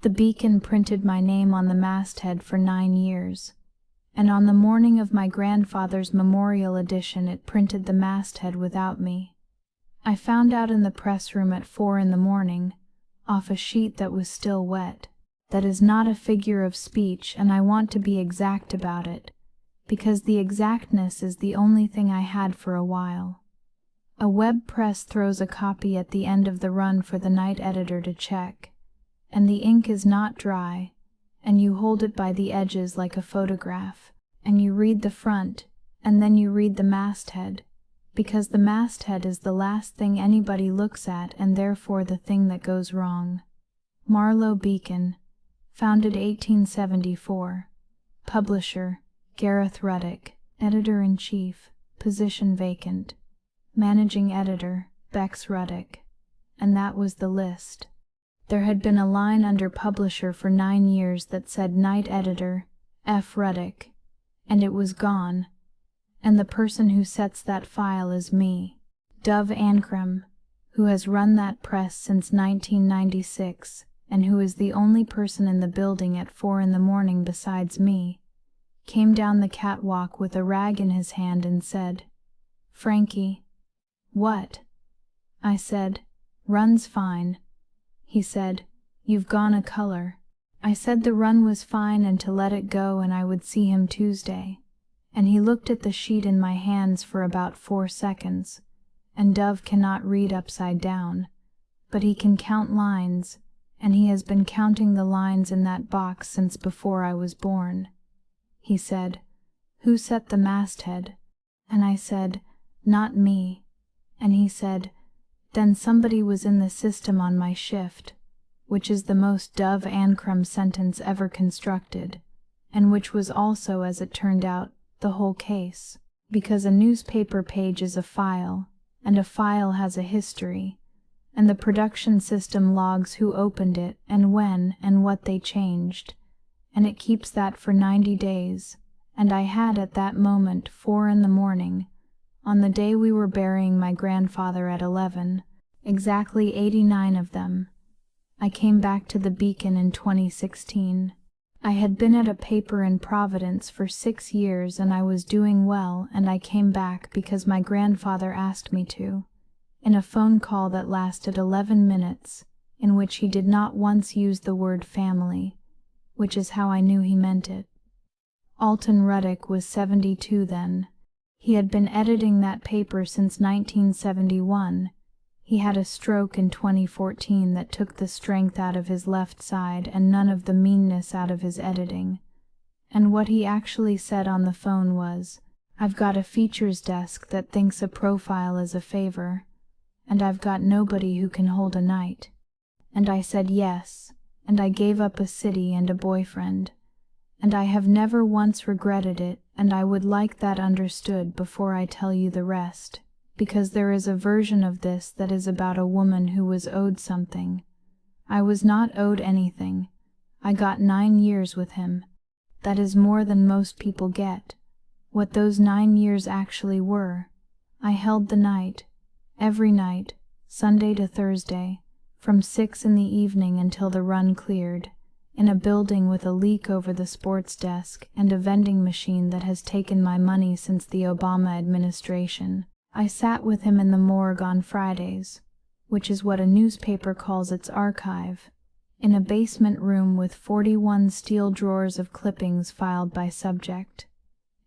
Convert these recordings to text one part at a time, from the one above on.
The Beacon printed my name on the masthead for 9 years, and on the morning of my grandfather's memorial edition it printed the masthead without me. I found out in the press room at 4 in the morning, off a sheet that was still wet. That is not a figure of speech, and I want to be exact about it, because the exactness is the only thing I had for a while. A web press throws a copy at the end of the run for the night editor to check, and the ink is not dry, and you hold it by the edges like a photograph, and you read the front, and then you read the masthead, because the masthead is the last thing anybody looks at and therefore the thing that goes wrong. Marlow Beacon, founded 1874. Publisher, Gareth Ruddick. Editor-in-chief, position vacant. Managing editor, Bex Ruddick. And that was the list. There had been a line under publisher for 9 years that said night editor, F. Ruddick, and it was gone. And the person who sets that file is me, Dove Ancram, who has run that press since 1996, and who is the only person in the building at 4 in the morning besides me, came down the catwalk with a rag in his hand and said, "Frankie." "What?" I said, "Run's fine." He said, "You've gone a color." I said the run was fine and to let it go and I would see him Tuesday. And he looked at the sheet in my hands for about 4 seconds, and Dove cannot read upside down, but he can count lines, and he has been counting the lines in that box since before I was born. He said, "Who set the masthead?" And I said, "Not me." And he said, "Then somebody was in the system on my shift," which is the most Dove Ancram sentence ever constructed, and which was also, as it turned out, the whole case, because a newspaper page is a file, and a file has a history, and the production system logs who opened it and when and what they changed, and it keeps that for 90 days, and I had at that moment 4 in the morning, on the day we were burying my grandfather at 11, exactly 89 of them. I came back to the Beacon in 2016. I had been at a paper in Providence for 6 years and I was doing well, and I came back because my grandfather asked me to, in a phone call that lasted 11 minutes, in which he did not once use the word family, which is how I knew he meant it. Alton Ruddick was 72 then. He had been editing that paper since 1971. He had a stroke in 2014 that took the strength out of his left side and none of the meanness out of his editing. And what he actually said on the phone was, "I've got a features desk that thinks a profile is a favor, and I've got nobody who can hold a night." And I said yes, and I gave up a city and a boyfriend, and I have never once regretted it, and I would like that understood before I tell you the rest. Because there is a version of this that is about a woman who was owed something. I was not owed anything. I got 9 years with him. That is more than most people get. What those 9 years actually were. I held the night, every night, Sunday to Thursday, from 6 in the evening until the run cleared, in a building with a leak over the sports desk and a vending machine that has taken my money since the Obama administration. I sat with him in the morgue on Fridays, which is what a newspaper calls its archive, in a basement room with 41 steel drawers of clippings filed by subject,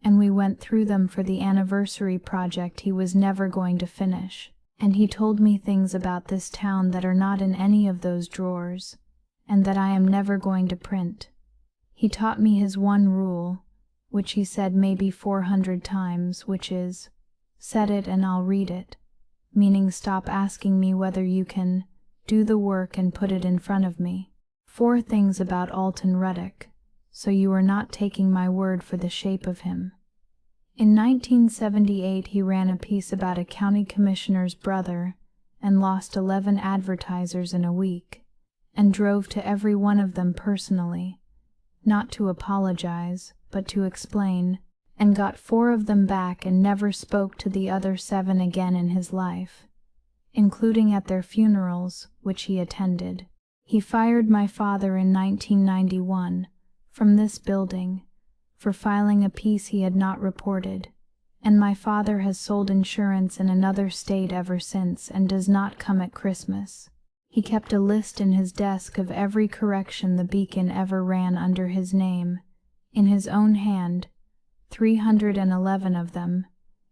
and we went through them for the anniversary project he was never going to finish, and he told me things about this town that are not in any of those drawers, and that I am never going to print. He taught me his one rule, which he said maybe 400 times, which is, "Set it and I'll read it," meaning stop asking me whether you can do the work and put it in front of me. 4 things about Alton Ruddick, so you are not taking my word for the shape of him. In 1978 he ran a piece about a county commissioner's brother and lost 11 advertisers in a week, and drove to every one of them personally, not to apologize, but to explain, and got 4 of them back and never spoke to the other 7 again in his life, including at their funerals, which he attended. He fired my father in 1991 from this building for filing a piece he had not reported, and my father has sold insurance in another state ever since and does not come at Christmas. He kept a list in his desk of every correction the Beacon ever ran under his name, in his own hand, 311 of them,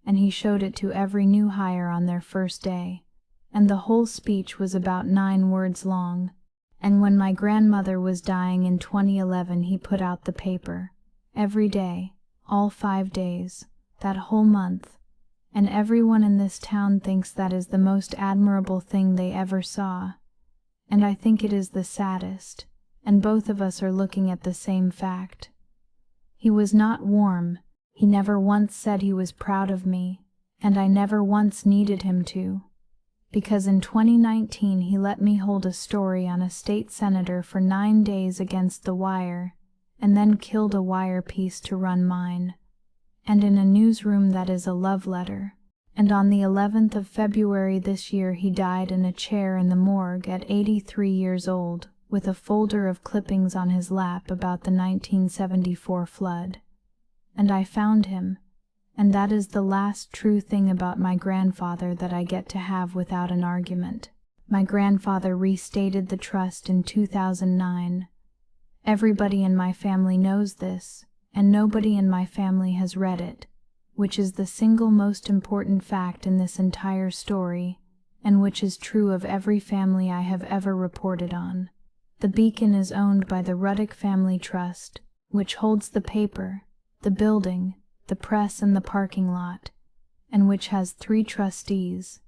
and he showed it to every new hire on their first day, and the whole speech was about 9 words long. And when my grandmother was dying in 2011, he put out the paper, every day, all 5 days, that whole month, and everyone in this town thinks that is the most admirable thing they ever saw, and I think it is the saddest, and both of us are looking at the same fact. He was not warm, he never once said he was proud of me, and I never once needed him to, because in 2019 he let me hold a story on a state senator for 9 days against the wire, and then killed a wire piece to run mine. And in a newsroom that is a love letter. And on the 11th of February this year he died in a chair in the morgue at 83 years old, with a folder of clippings on his lap about the 1974 flood. And I found him, and that is the last true thing about my grandfather that I get to have without an argument. My grandfather restated the trust in 2009. Everybody in my family knows this, and nobody in my family has read it, which is the single most important fact in this entire story, and which is true of every family I have ever reported on. The Beacon is owned by the Ruddick Family Trust, which holds the paper, the building, the press and the parking lot, and which has 3 trustees,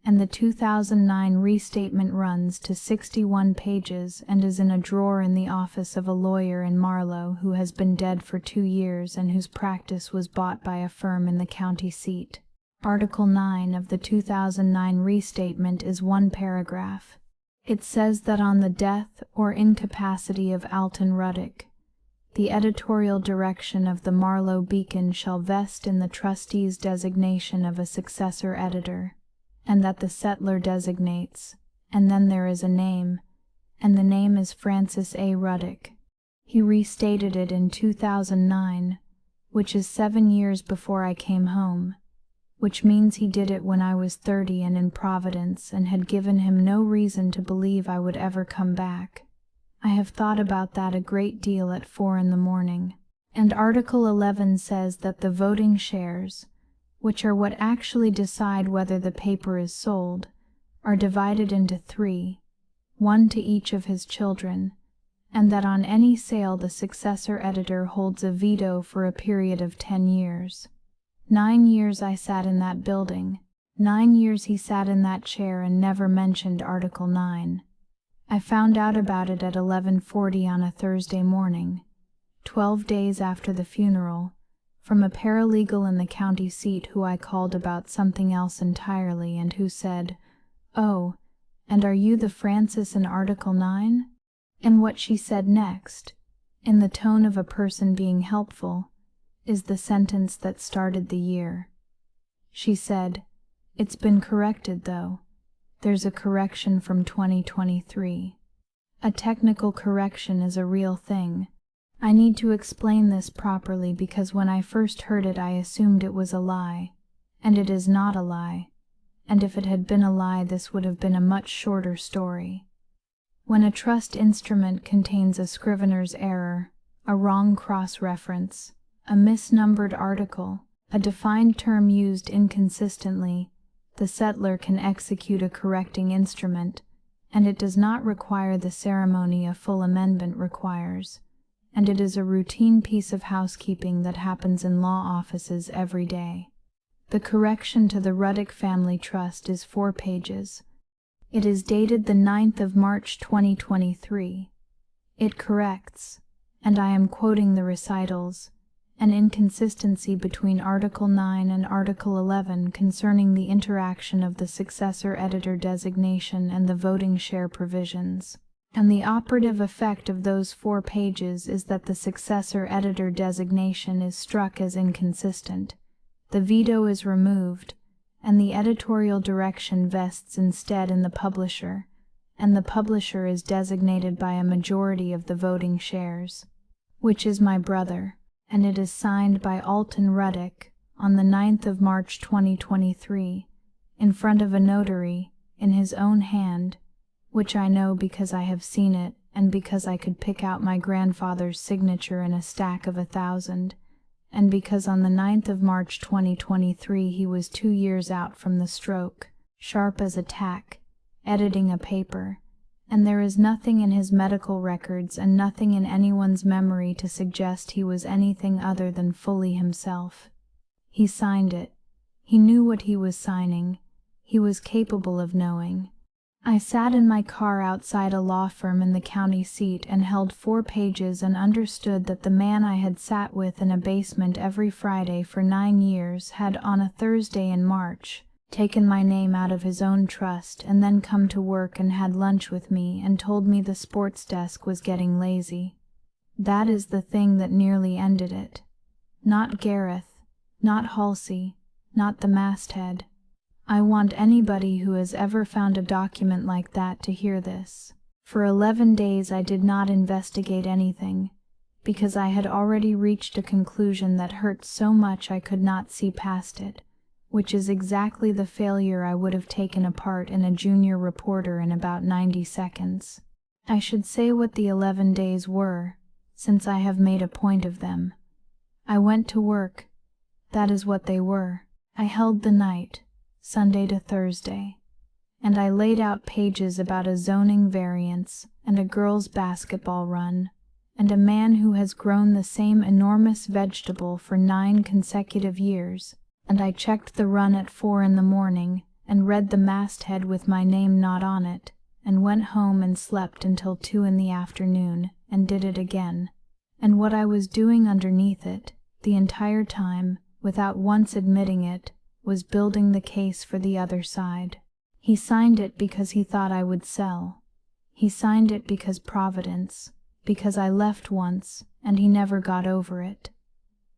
and the 2009 restatement runs to 61 pages and is in a drawer in the office of a lawyer in Marlow who has been dead for 2 years and whose practice was bought by a firm in the county seat. Article 9 of the 2009 restatement is 1 paragraph. It says that on the death or incapacity of Alton Ruddick, the editorial direction of the Marlow Beacon shall vest in the trustee's designation of a successor editor, and that the settler designates, and then there is a name, and the name is Francis A. Ruddick. He restated it in 2009, which is 7 years before I came home, which means he did it when I was 30 and in Providence and had given him no reason to believe I would ever come back. I have thought about that a great deal at 4 in the morning, and Article 11 says that the voting shares, which are what actually decide whether the paper is sold, are divided into 3, 1 to each of his children, and that on any sale the successor editor holds a veto for a period of 10 years. 9 years I sat in that building, 9 years he sat in that chair and never mentioned Article 9. I found out about it at 11:40 on a Thursday morning, 12 days after the funeral, from a paralegal in the county seat who I called about something else entirely and who said, "Oh, and are you the Francis in Article 9? And what she said next, in the tone of a person being helpful, is the sentence that started the year. She said, "It's been corrected, though. There's a correction from 2023. A technical correction is a real thing. I need to explain this properly because when I first heard it I assumed it was a lie, and it is not a lie, and if it had been a lie this would have been a much shorter story. When a trust instrument contains a scrivener's error, a wrong cross-reference, a misnumbered article, a defined term used inconsistently, the settler can execute a correcting instrument, and it does not require the ceremony a full amendment requires, and it is a routine piece of housekeeping that happens in law offices every day. The correction to the Ruddick Family Trust is 4 pages. It is dated the 9th of March 2023. It corrects, and I am quoting the recitals, an inconsistency between Article 9 and Article 11 concerning the interaction of the successor editor designation and the voting share provisions. And the operative effect of those 4 pages is that the successor editor designation is struck as inconsistent, the veto is removed, and the editorial direction vests instead in the publisher, and the publisher is designated by a majority of the voting shares, which is my brother, and it is signed by Alton Ruddick on the 9th of March 2023, in front of a notary, in his own hand, which I know because I have seen it and because I could pick out my grandfather's signature in a stack of 1,000, and because on the 9th of March 2023 he was 2 years out from the stroke, sharp as a tack, editing a paper, and there is nothing in his medical records and nothing in anyone's memory to suggest he was anything other than fully himself. He signed it. He knew what he was signing. He was capable of knowing. I sat in my car outside a law firm in the county seat and held 4 pages and understood that the man I had sat with in a basement every Friday for 9 years had, on a Thursday in March, taken my name out of his own trust and then come to work and had lunch with me and told me the sports desk was getting lazy. That is the thing that nearly ended it. Not Gareth, not Halsey, not the Masthead. I want anybody who has ever found a document like that to hear this. For 11 days I did not investigate anything, because I had already reached a conclusion that hurt so much I could not see past it, which is exactly the failure I would have taken apart in a junior reporter in about 90 seconds. I should say what the 11 days were, since I have made a point of them. I went to work. That is what they were. I held the night, Sunday to Thursday, and I laid out pages about a zoning variance and a girls' basketball run, and a man who has grown the same enormous vegetable for 9 consecutive years, and I checked the run at 4 in the morning and read the masthead with my name not on it, and went home and slept until 2 in the afternoon and did it again. And what I was doing underneath it, the entire time, without once admitting it, was building the case for the other side. He signed it because he thought I would sell. He signed it because Providence, because I left once and he never got over it.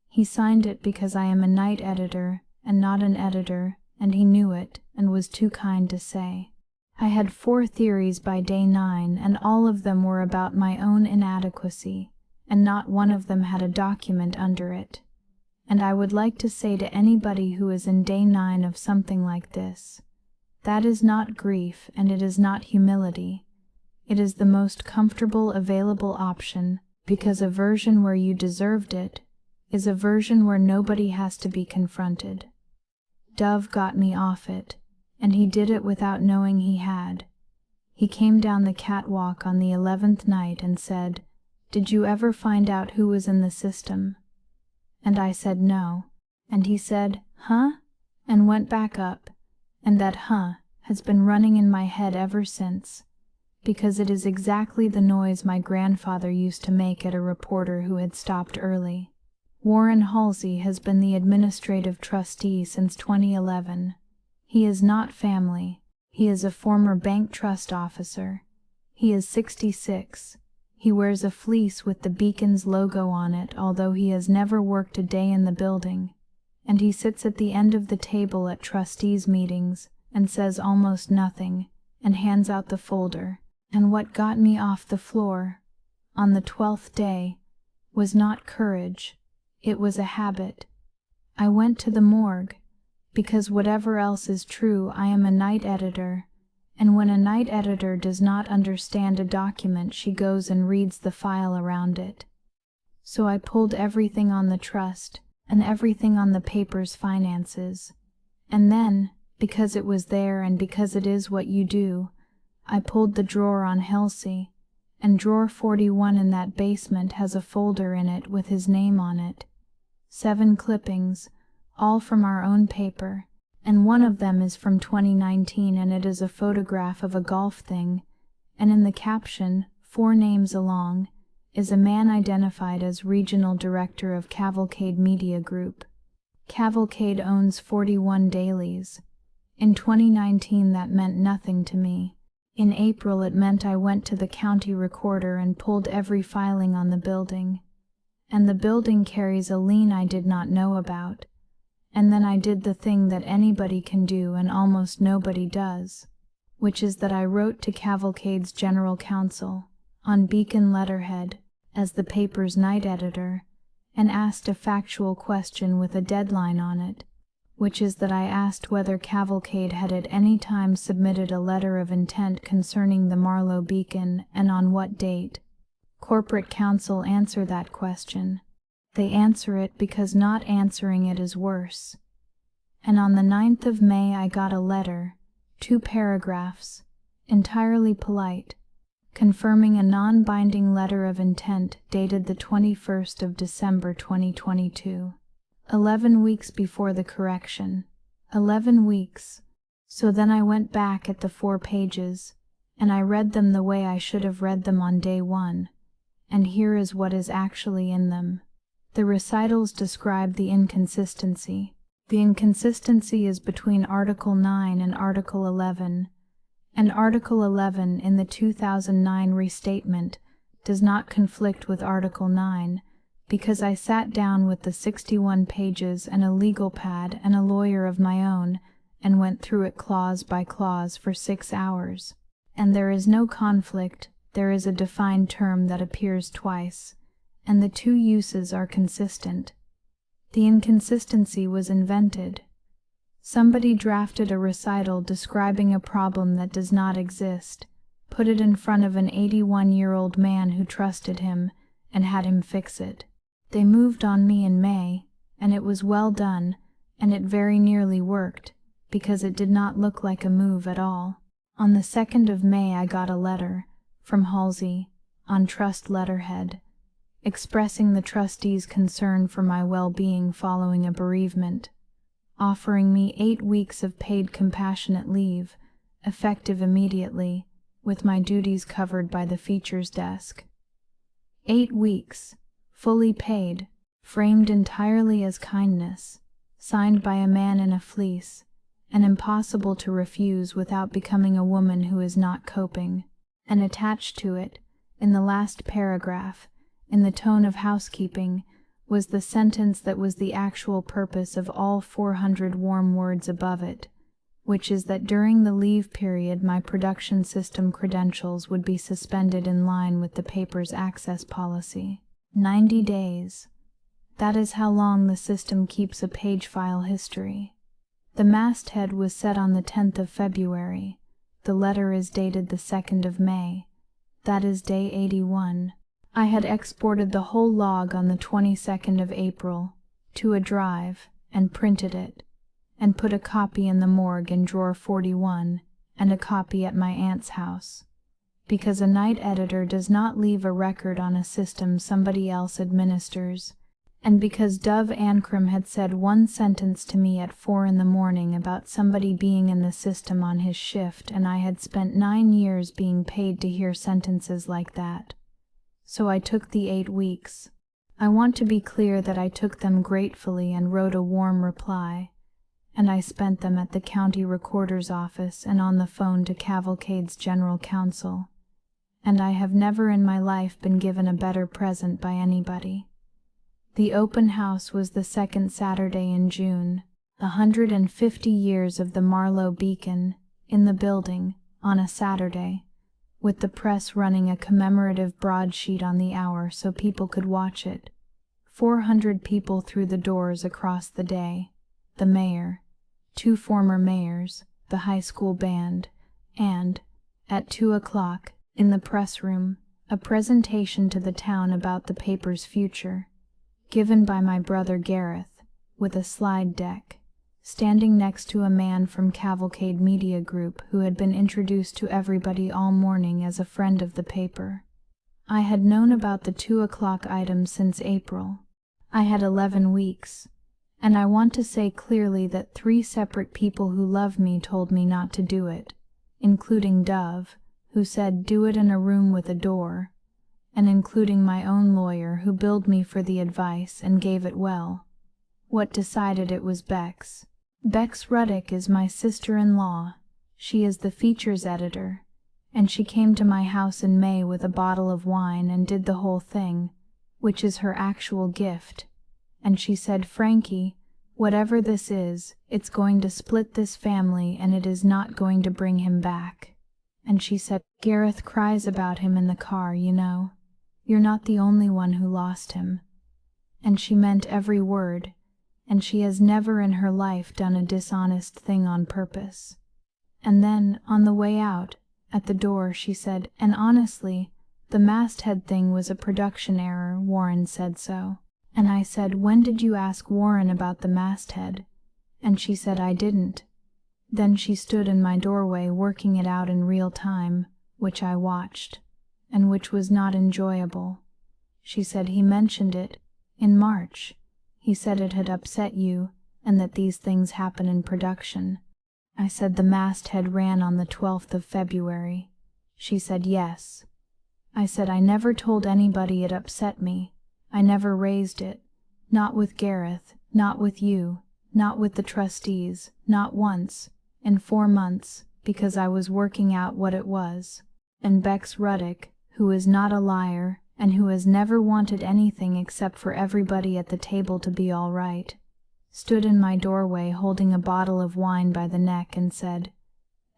He signed it because I am a night editor and not an editor, and he knew it and was too kind to say. I had 4 theories by day 9, and all of them were about my own inadequacy, and not one of them had a document under it. And I would like to say to anybody who is in day 9 of something like this, that is not grief and it is not humility. It is the most comfortable available option, because a version where you deserved it is a version where nobody has to be confronted. Dove got me off it, and he did it without knowing he had. He came down the catwalk on the 11th night and said, "Did you ever find out who was in the system?" And I said no, and he said, "Huh?" and went back up, and that "huh" has been running in my head ever since, because it is exactly the noise my grandfather used to make at a reporter who had stopped early. Warren Halsey has been the administrative trustee since 2011. He is not family. He is a former bank trust officer. He is 66. He wears a fleece with the Beacon's logo on it, although he has never worked a day in the building, and he sits at the end of the table at trustees' meetings and says almost nothing and hands out the folder. And what got me off the floor, on the 12th day, was not courage, it was a habit. I went to the morgue, because whatever else is true, I am a night editor, and when a night editor does not understand a document, she goes and reads the file around it. So I pulled everything on the trust and everything on the paper's finances, and then, because it was there and because it is what you do, I pulled the drawer on Halsey, and drawer 41 in that basement has a folder in it with his name on it. 7 clippings, all from our own paper, and one of them is from 2019, and it is a photograph of a golf thing, and in the caption, 4 names along, is a man identified as Regional Director of Cavalcade Media Group. Cavalcade owns 41 dailies. In 2019 that meant nothing to me. In April it meant I went to the county recorder and pulled every filing on the building. And the building carries a lien I did not know about. And then I did the thing that anybody can do and almost nobody does. which is that I wrote to Cavalcade's general counsel, on Beacon letterhead, as the paper's night editor, and asked a factual question with a deadline on it, which is that I asked whether Cavalcade had at any time submitted a letter of intent concerning the Marlow Beacon and on what date. Corporate counsel answer that question. They answer it because not answering it is worse. And on the 9th of May I got a letter, 2 paragraphs, entirely polite, confirming a non-binding letter of intent dated the 21st of December 2022. 11 weeks before the correction. 11 weeks. So then I went back at the 4 pages, and I read them the way I should have read them on day 1, and here is what is actually in them. The recitals describe the inconsistency. The inconsistency is between Article 9 and Article 11, and Article 11 in the 2009 Restatement does not conflict with Article 9, because I sat down with the 61 pages and a legal pad and a lawyer of my own and went through it clause by clause for 6 hours. And there is no conflict, there is a defined term that appears twice, and the 2 uses are consistent. The inconsistency was invented. Somebody drafted a recital describing a problem that does not exist, put it in front of an 81-year-old man who trusted him, and had him fix it. They moved on me in May, and it was well done, and it very nearly worked, because it did not look like a move at all. On the 2nd of May I got a letter, from Halsey, on trust letterhead, expressing the trustee's concern for my well-being following a bereavement, offering me 8 weeks of paid compassionate leave, effective immediately, with my duties covered by the features desk. 8 weeks, fully paid, framed entirely as kindness, signed by a man in a fleece, and impossible to refuse without becoming a woman who is not coping, and attached to it, in the last paragraph, in the tone of housekeeping, was the sentence that was the actual purpose of all 400 warm words above it, which is that during the leave period my production system credentials would be suspended in line with the paper's access policy. 90 days. That is how long the system keeps a page file history. The masthead was set on the 10th of February. The letter is dated the 2nd of May. That is day 81. I had exported the whole log on the 22nd of April to a drive and printed it, and put a copy in the morgue in drawer 41 and a copy at my aunt's house, because a night editor does not leave a record on a system somebody else administers, and because Dove Ancrum had said one sentence to me at 4 in the morning about somebody being in the system on his shift, and I had spent 9 years being paid to hear sentences like that. So I took the 8 weeks. I want to be clear that I took them gratefully and wrote a warm reply, and I spent them at the county recorder's office and on the phone to Cavalcade's general counsel, and I have never in my life been given a better present by anybody. The open house was the 2nd Saturday in June, 150 years of the Marlow Beacon, in the building, on a Saturday, with the press running a commemorative broadsheet on the hour so people could watch it. 400 people through the doors across the day, the mayor, 2 former mayors, the high school band, and, at 2 o'clock, in the press room, a presentation to the town about the paper's future, given by my brother Gareth, with a slide deck, standing next to a man from Cavalcade Media Group who had been introduced to everybody all morning as a friend of the paper. I had known about the 2 o'clock item since April. I had 11 weeks, and I want to say clearly that 3 separate people who love me told me not to do it, including Dove, who said do it in a room with a door, and including my own lawyer who billed me for the advice and gave it well. What decided it was Bex. Bex Ruddick is my sister-in-law. She is the features editor, and she came to my house in May with a bottle of wine and did the whole thing, which is her actual gift, and she said, Frankie, whatever this is, it's going to split this family and it is not going to bring him back. and she said, "Gareth cries about him in the car, you know. You're not the only one who lost him." And she meant every word, and she has never in her life done a dishonest thing on purpose. And then, on the way out, at the door, she said, "And honestly, the Masthead thing was a production error, Warren said so." And I said, "When did you ask Warren about the Masthead?" And she said, "I didn't." Then she stood in my doorway working it out in real time, which I watched, and which was not enjoyable. She said, "He mentioned it in March. He said it had upset you, and that these things happen in production." I said, "The Masthead ran on the 12th of February. She said, "Yes." I said, "I never told anybody it upset me. I never raised it. Not with Gareth, not with you, not with the trustees, not once, in 4 months, because I was working out what it was." And Bex Ruddick, who is not a liar, and who has never wanted anything except for everybody at the table to be all right, stood in my doorway holding a bottle of wine by the neck and said,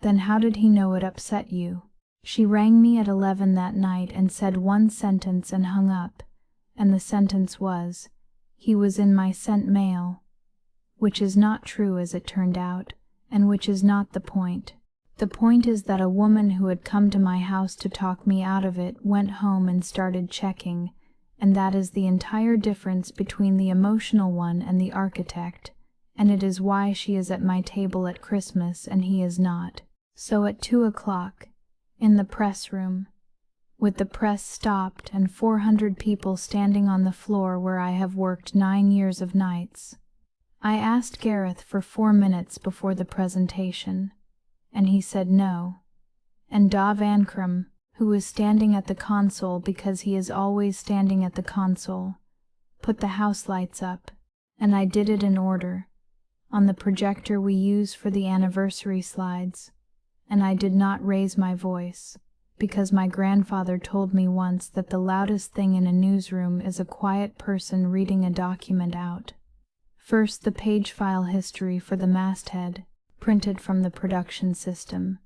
"Then how did he know it upset you?" She rang me at 11 that night and said one sentence and hung up, and the sentence was, "He was in my sent mail," which is not true as it turned out, and which is not the point. The point is that a woman who had come to my house to talk me out of it went home and started checking, and that is the entire difference between the emotional one and the architect, and it is why she is at my table at Christmas and he is not. So at 2 o'clock, in the press room, with the press stopped and 400 people standing on the floor where I have worked 9 years of nights, I asked Gareth for 4 minutes before the presentation, and he said no. And Dov Ankrum, who was standing at the console because he is always standing at the console, put the house lights up, and I did it in order, on the projector we use for the anniversary slides, and I did not raise my voice, because my grandfather told me once that the loudest thing in a newsroom is a quiet person reading a document out. First, the page file history for the Masthead, printed from the production system,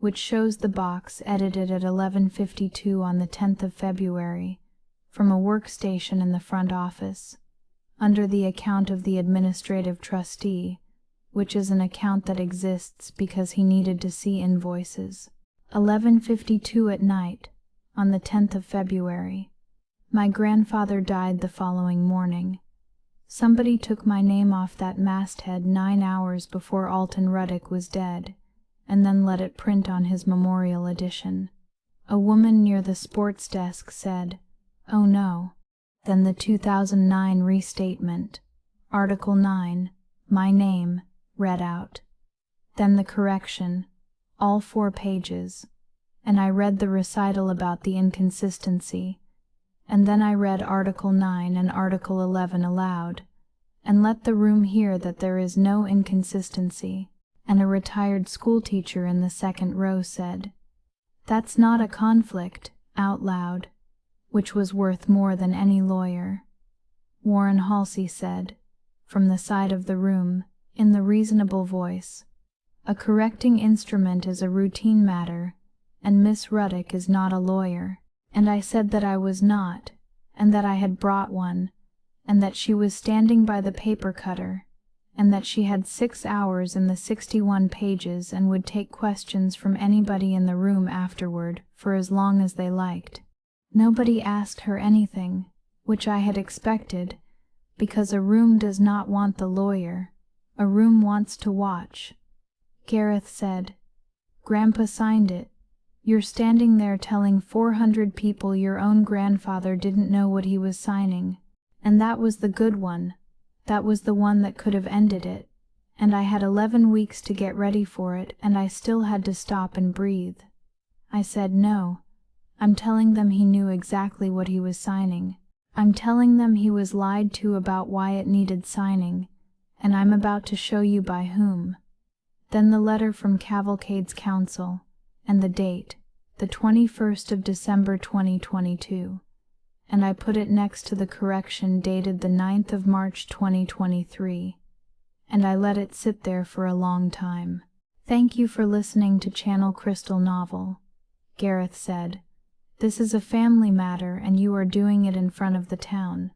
which shows the box edited at 11:52 on the 10th of February, from a workstation in the front office, under the account of the administrative trustee, which is an account that exists because he needed to see invoices. 11:52 at night, on the 10th of February. My grandfather died the following morning. Somebody took my name off that masthead 9 hours before Alton Ruddick was dead, and then let it print on his memorial edition. A woman near the sports desk said, "Oh no." Then the 2009 restatement, Article 9, my name, read out. Then the correction, all 4 pages, and I read the recital about the inconsistency, and then I read Article 9 and Article 11 aloud, and let the room hear that there is no inconsistency, and a retired schoolteacher in the second row said, "That's not a conflict," out loud, which was worth more than any lawyer. Warren Halsey said, from the side of the room, in the reasonable voice, "A correcting instrument is a routine matter, and Miss Ruddick is not a lawyer." And I said that I was not, and that I had brought one, and that she was standing by the paper cutter, and that she had 6 hours in the 61 pages and would take questions from anybody in the room afterward for as long as they liked. Nobody asked her anything, which I had expected, because a room does not want the lawyer, a room wants to watch. Gareth said, "Grandpa signed it. You're standing there telling 400 people your own grandfather didn't know what he was signing, and that was the good one. That was the one that could have ended it, and I had 11 weeks to get ready for it, and I still had to stop and breathe." I said, "No, I'm telling them he knew exactly what he was signing. I'm telling them he was lied to about why it needed signing, and I'm about to show you by whom." Then the letter from Cavalcade's counsel, and the date, the 21st of December 2022, and I put it next to the correction dated the 9th of March 2023, and I let it sit there for a long time. "Thank you for listening to Channel Crystal Novel," Gareth said. "This is a family matter and you are doing it in front of the town."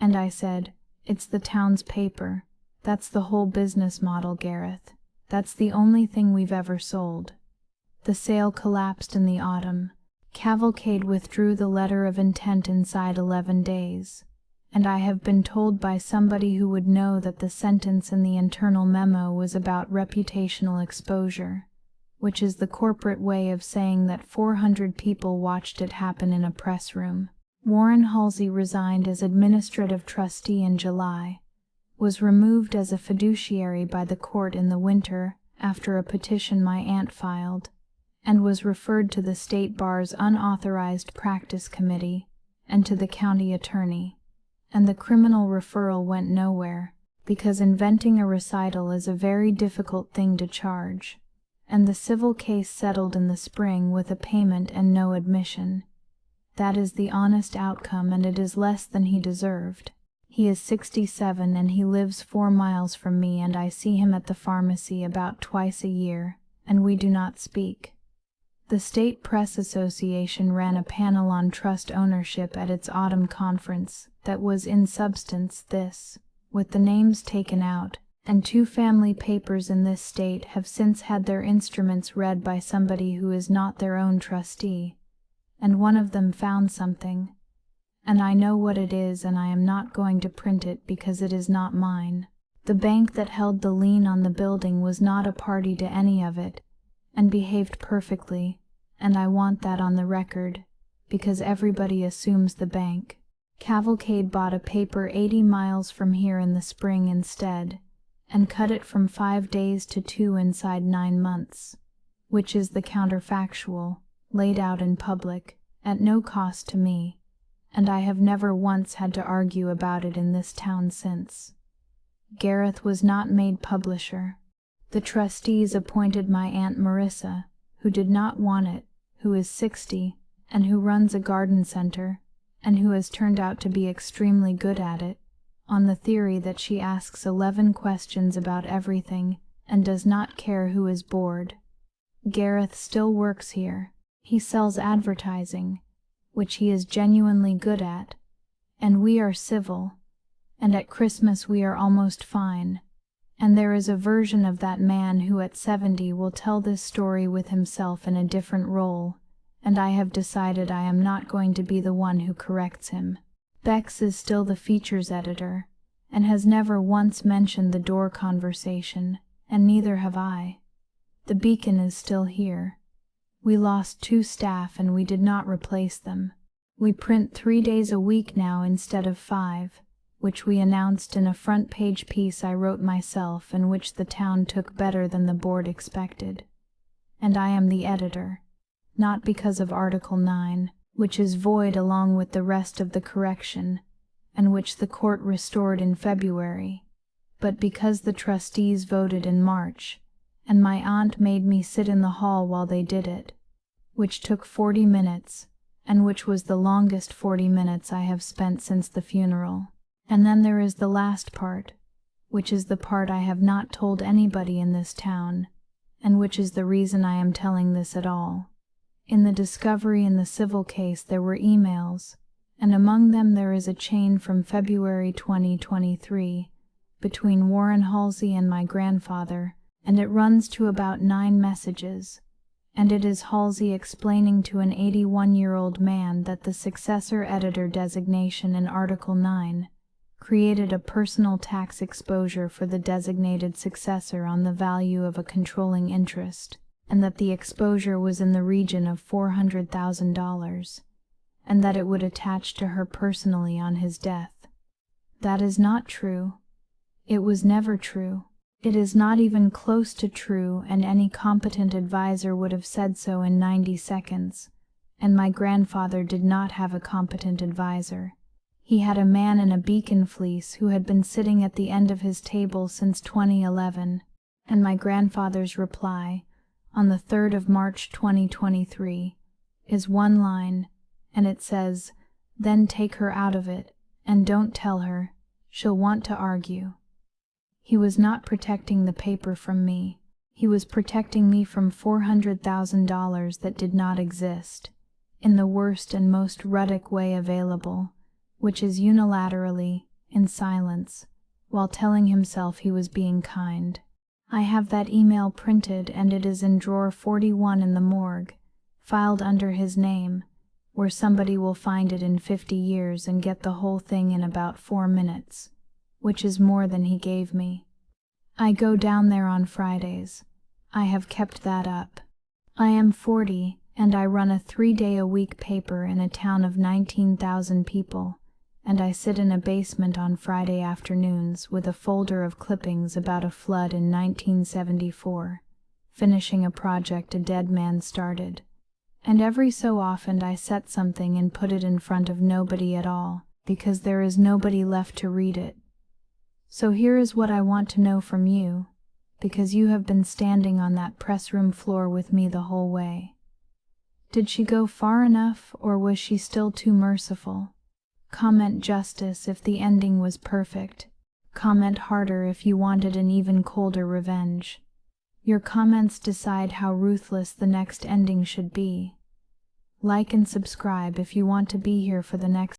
And I said, "It's the town's paper. That's the whole business model, Gareth. That's the only thing we've ever sold." The sale collapsed in the autumn. Cavalcade withdrew the letter of intent inside 11 days. And I have been told by somebody who would know that the sentence in the internal memo was about reputational exposure, which is the corporate way of saying that 400 people watched it happen in a press room. Warren Halsey resigned as administrative trustee in July, was removed as a fiduciary by the court in the winter after a petition my aunt filed, and was referred to the State Bar's Unauthorized Practice Committee and to the county attorney. And the criminal referral went nowhere, because inventing a recital is a very difficult thing to charge, and the civil case settled in the spring with a payment and no admission. That is the honest outcome, and it is less than he deserved. He is 67 and he lives 4 miles from me, and I see him at the pharmacy about twice a year, and we do not speak. The State Press Association ran a panel on trust ownership at its autumn conference that was in substance this, with the names taken out, and 2 family papers in this state have since had their instruments read by somebody who is not their own trustee, and one of them found something, and I know what it is, and I am not going to print it because it is not mine. The bank that held the lien on the building was not a party to any of it, and behaved perfectly, and I want that on the record, because everybody assumes the bank. Cavalcade bought a paper 80 miles from here in the spring instead, and cut it from 5 days to 2 inside 9 months, which is the counterfactual, laid out in public, at no cost to me, and I have never once had to argue about it in this town since. Gareth was not made publisher. The trustees appointed my Aunt Marissa, who did not want it, who is 60, and who runs a garden center, and who has turned out to be extremely good at it, on the theory that she asks 11 questions about everything and does not care who is bored. Gareth still works here. He sells advertising, which he is genuinely good at, and we are civil, and at Christmas we are almost fine, and there is a version of that man who at 70 will tell this story with himself in a different role, and I have decided I am not going to be the one who corrects him. Bex is still the features editor, and has never once mentioned the door conversation, and neither have I. The Beacon is still here. We lost 2 staff and we did not replace them. We print 3 days a week now instead of 5, which we announced in a front-page piece I wrote myself and which the town took better than the board expected. And I am the editor, not because of Article 9, which is void along with the rest of the correction, and which the court restored in February, but because the trustees voted in March, and my aunt made me sit in the hall while they did it, which took 40 minutes, and which was the longest 40 minutes I have spent since the funeral. And then there is the last part, which is the part I have not told anybody in this town, and which is the reason I am telling this at all. In the discovery in the civil case there were emails, and among them there is a chain from February 2023 between Warren Halsey and my grandfather, and it runs to about 9 messages, and it is Halsey explaining to an 81-year-old man that the successor editor designation in Article 9 created a personal tax exposure for the designated successor on the value of a controlling interest, and that the exposure was in the region of $400,000, and that it would attach to her personally on his death. That is not true. It was never true. It is not even close to true, and any competent advisor would have said so in 90 seconds, and my grandfather did not have a competent advisor. He had a man in a Beacon fleece who had been sitting at the end of his table since 2011, and my grandfather's reply, on the 3rd of March 2023, is 1 line, and it says, "Then take her out of it, and don't tell her. She'll want to argue." He was not protecting the paper from me. He was protecting me from $400,000 that did not exist, in the worst and most Ruddick way available, which is unilaterally, in silence, while telling himself he was being kind. I have that email printed, and it is in drawer 41 in the morgue, filed under his name, where somebody will find it in 50 years and get the whole thing in about 4 minutes, which is more than he gave me. I go down there on Fridays. I have kept that up. I am 40, and I run a 3-day-a-week paper in a town of 19,000 people, and I sit in a basement on Friday afternoons with a folder of clippings about a flood in 1974, finishing a project a dead man started. And every so often I set something and put it in front of nobody at all, because there is nobody left to read it. So here is what I want to know from you, because you have been standing on that press room floor with me the whole way. Did she go far enough, or was she still too merciful? Comment justice if the ending was perfect. Comment harder if you wanted an even colder revenge. Your comments decide how ruthless the next ending should be. Like and subscribe if you want to be here for the next